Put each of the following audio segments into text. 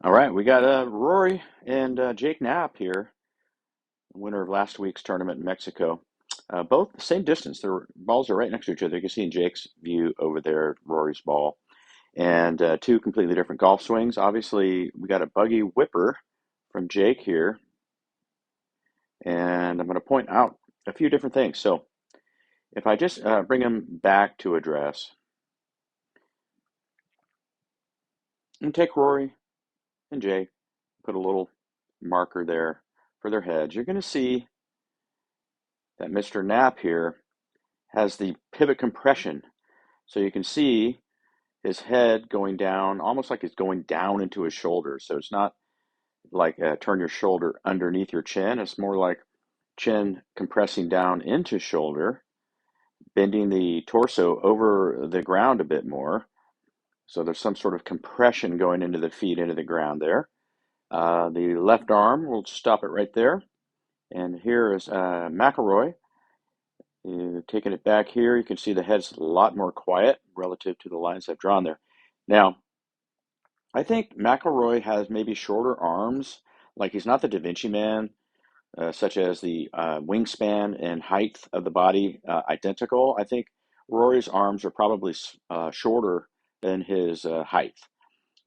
All right, we got Rory and Jake Knapp here, winner of last week's tournament in Mexico. Both the same distance. Their balls are right next to each other. You can see in Jake's view over there, Rory's ball, and two completely different golf swings. Obviously, we got a buggy whipper from Jake here, and I'm going to point out a few different things. So if I just bring him back to address and take Rory and Jake, put a little marker there for their heads, you're going to see that Mr. Knapp here has the pivot compression. So you can see his head going down, almost like it's going down into his shoulder. So it's not like turn your shoulder underneath your chin. It's more like chin compressing down into shoulder, bending the torso over the ground a bit more. So there's some sort of compression going into the feet, into the ground there. The left arm, we'll stop it right there. And here is McElroy. Taking it back here, you can see the head's a lot more quiet relative to the lines I've drawn there. Now, I think McElroy has maybe shorter arms, like he's not the Da Vinci Man, such as the wingspan and height of the body identical. I think Rory's arms are probably shorter than his height.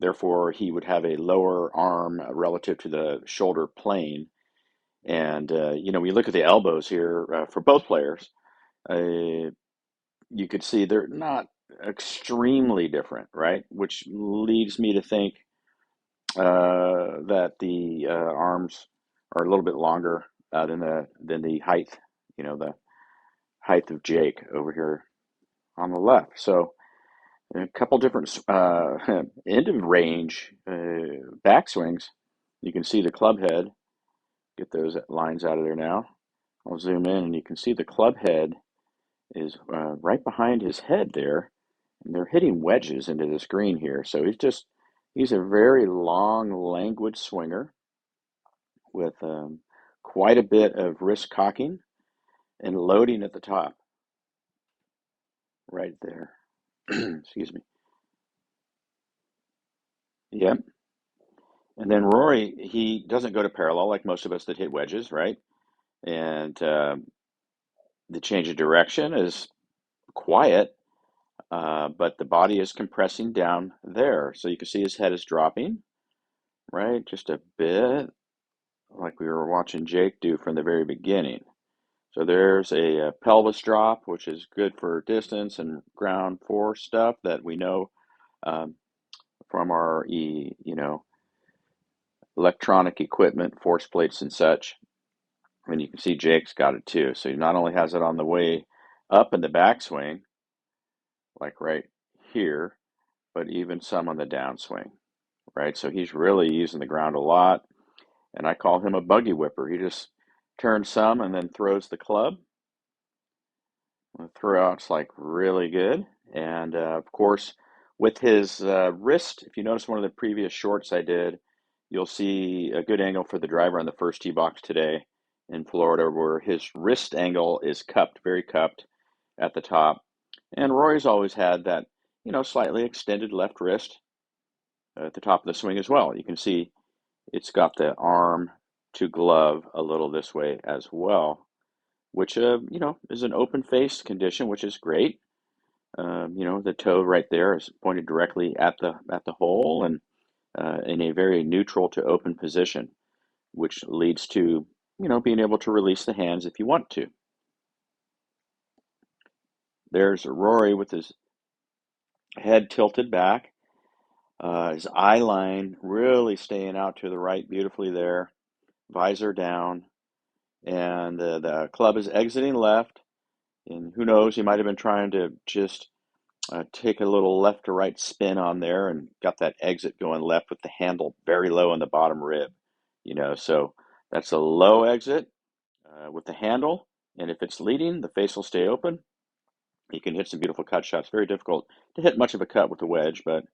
Therefore, he would have a lower arm relative to the shoulder plane. And, we look at the elbows here for both players. You could see they're not extremely different, right? Which leads me to think that the arms are a little bit longer than the height, the height of Jake over here on the left. So a couple different end of range backswings. You can see the club head. Get those lines out of there now. I'll zoom in and you can see the club head is right behind his head there, and they're hitting wedges into this green here. So he's a very long, languid swinger with quite a bit of wrist cocking and loading at the top, right there. Excuse me. Yep. And then Rory, he doesn't go to parallel like most of us that hit wedges, right? And the change of direction is quiet, but the body is compressing down there. So you can see his head is dropping, right? Just a bit, like we were watching Jake do from the very beginning. So there's a pelvis drop, which is good for distance and ground force stuff that we know um, from our, electronic equipment, force plates and such. And you can see Jake's got it too. So he not only has it on the way up in the backswing, like right here, but even some on the downswing, right? So he's really using the ground a lot. And I call him a buggy whipper. He just turns some and then throws the club. The throwout's like really good. And of course, with his wrist, if you notice one of the previous shorts I did, you'll see a good angle for the driver on the first tee box today in Florida, where his wrist angle is cupped, very cupped at the top. And Rory's always had that, slightly extended left wrist at the top of the swing as well. You can see it's got the arm to glove a little this way as well, which is an open face condition, which is great. The toe right there is pointed directly at the hole and in a very neutral to open position, which leads to being able to release the hands if you want to. There's Rory with his head tilted back, his eye line really staying out to the right beautifully there, visor down, and the club is exiting left. And who knows, he might have been trying to just take a little left to right spin on there and got that exit going left with the handle very low on the bottom rib. So that's a low exit with the handle. And if it's leading, the face will stay open. You can hit some beautiful cut shots. Very difficult to hit much of a cut with the wedge, but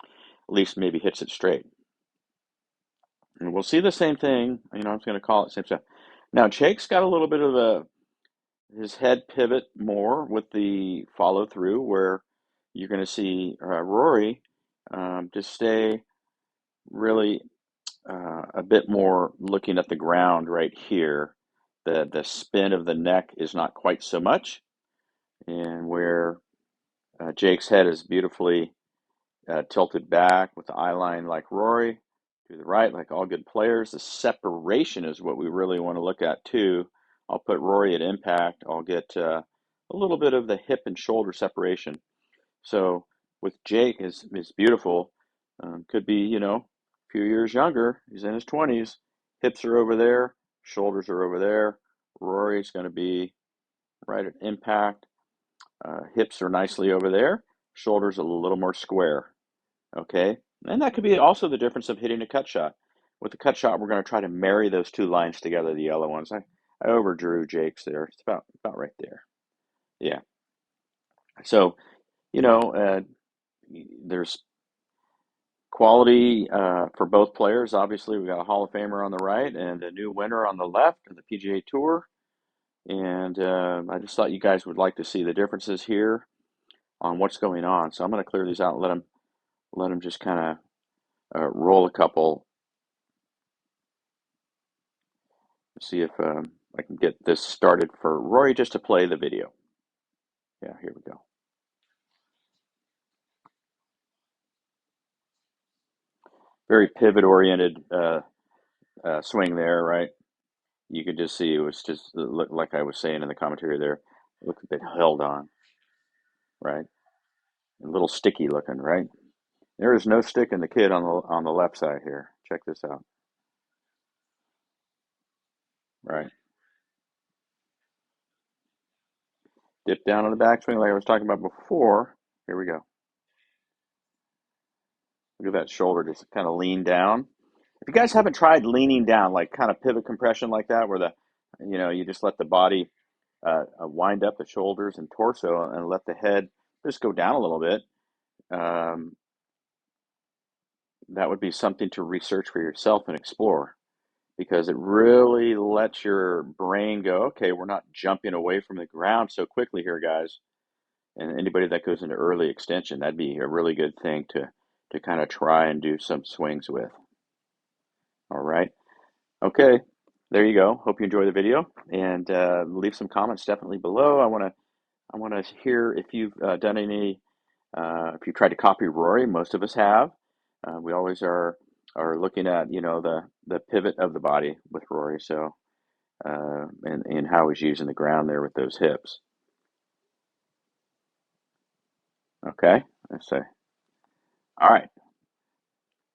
at least maybe hits it straight. And we'll see the same thing. I was going to call it same stuff. Now, Jake's got a little bit of his head pivot more with the follow through, where you're going to see Rory just stay really a bit more looking at the ground right here. The spin of the neck is not quite so much, and where Jake's head is beautifully tilted back with the eye line like Rory, to the right like all good players. The separation is what we really want to look at too. I'll put Rory at impact. I'll get a little bit of the hip and shoulder separation. So with Jake is beautiful. Could be, you know, a few years younger. He's in his 20s. Hips are over there. Shoulders are over there. Rory's going to be right at impact. Hips are nicely over there. Shoulders a little more square. Okay. And that could be also the difference of hitting a cut shot. With the cut shot, we're going to try to marry those two lines together, the yellow ones. I overdrew Jake's there. It's about right there. Yeah. So, you know, there's quality for both players. Obviously, we got a Hall of Famer on the right and a new winner on the left of the PGA Tour. And I just thought you guys would like to see the differences here on what's going on. So I'm going to clear these out and let them just kind of roll a couple. See if I can get this started for Rory just to play the video. Yeah, here we go. Very pivot-oriented swing there, right? You could just see it was just like I was saying in the commentary there. It looked a bit held on, right? A little sticky looking, right? There is no stick in the kid on the left side here. Check this out, right? Dip down on the backswing like I was talking about before. Here we go. Look at that shoulder just kind of lean down. If you guys haven't tried leaning down, like kind of pivot compression like that, where you just let the body wind up the shoulders and torso and let the head just go down a little bit, that would be something to research for yourself and explore, because it really lets your brain go, okay, we're not jumping away from the ground so quickly here, guys. And anybody that goes into early extension, that'd be a really good thing to kind of try and do some swings with. All right. Okay. There you go. Hope you enjoy the video, and leave some comments definitely below. I want to hear if you've done any, if you tried to copy Rory. Most of us have. We always are looking at, you know, the pivot of the body with Rory. So and how he's using the ground there with those hips. Okay. Let's say. All right.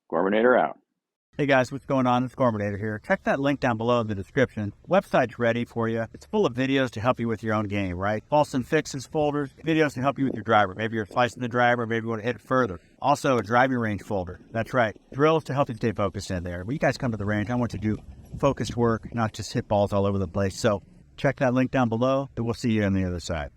Gorminator out. Hey guys, what's going on? It's Gorminator here. Check that link down below in the description. Website's ready for you. It's full of videos to help you with your own game, right? False and fixes folders, videos to help you with your driver. Maybe you're slicing the driver, maybe you want to hit it further. Also, a driving range folder. That's right. Drills to help you stay focused in there. When you guys come to the range, I want you to do focused work, not just hit balls all over the place. So check that link down below, and we'll see you on the other side.